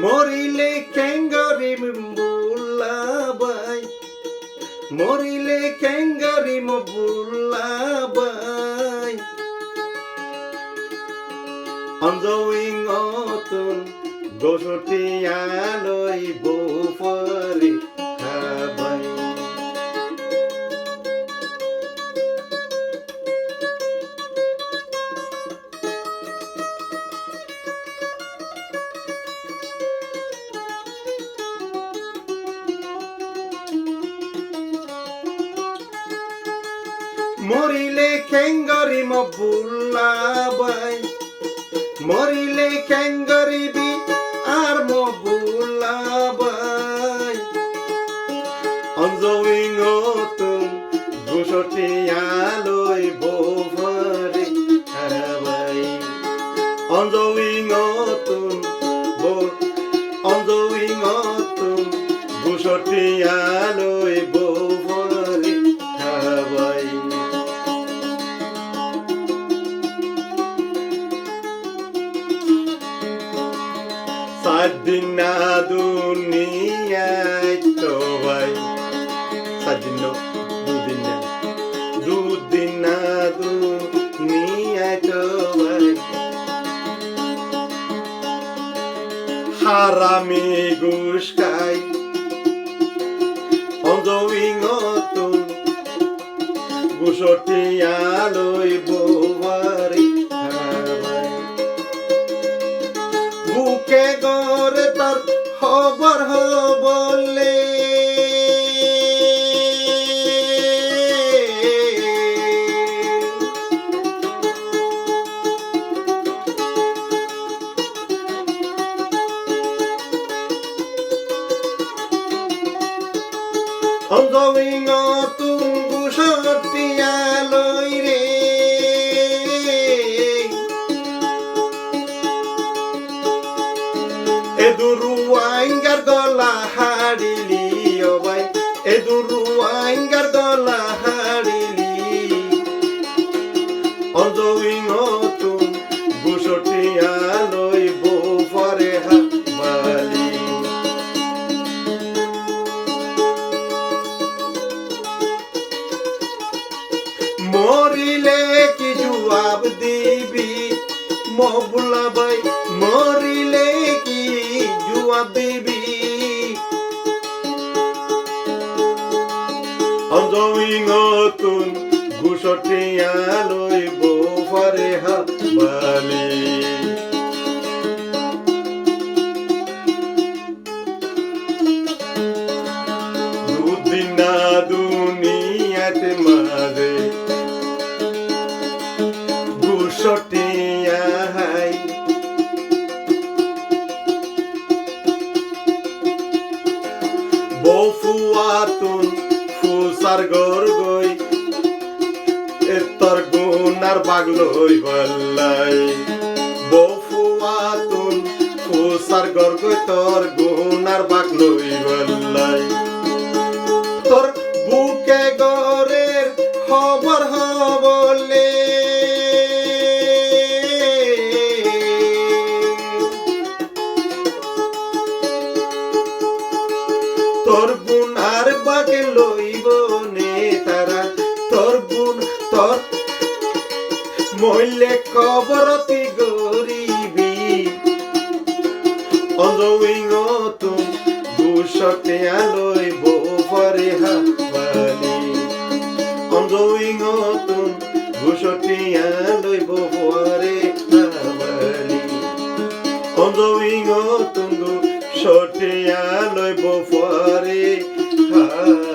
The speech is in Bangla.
মরিলে কেঙ্গারি বুলাবাই মরিলে কেঙ্গারি বুলাবাই অঞ্জউইং অতুন গোসটিয়ালই বুফরি হাবাই মরিলে কেঙ্গারি বুলাবাই মরিলে কেঙ্গারি বি আর বুলাবাই অঞ্জউইং অতুন গোসটিয়ালই বুফরি হাবাই অঞ্জউইং অতুন গোসটিয়ালই বুফরি হাবাই Sadina dunia itu bay, sadino dudina dunia itu bay. Harami guskai, ongoing otun, gusotialoi buvari habai. বুকে গরে তার খবর বলে অঞ্জউইং অতুন গোসটিয়ালই রে Eduruangar gola hadili obai Eduruangar gola hadili Ongoing otun gosotialoi bufari habali Morile ki jawab dibi Mobulabai morile ki jawab dibi Ongoing otun gosotialoi bufari habali Dudina duniyate maze Gusotiyahai Bofuatun fusar gorgoi Etor gunar bagloi ballai Bofuatun fusar gorgoi tor gunar bagloi ballai Tor buke gorer খবর বলে তোর গুণ আর বাকে লইব নে তারা তোর গুণ তোর মইলে কবরতি গরিবি অঞ্জউইং অতুন গোসটিয়ালই বুফরি হাবালি অঞ্জউইং অতুন গোসটিয়ালই বুফরি হাবালি অঞ্জউইং অতুন গোসটিয়ালই বুফরি হাবালি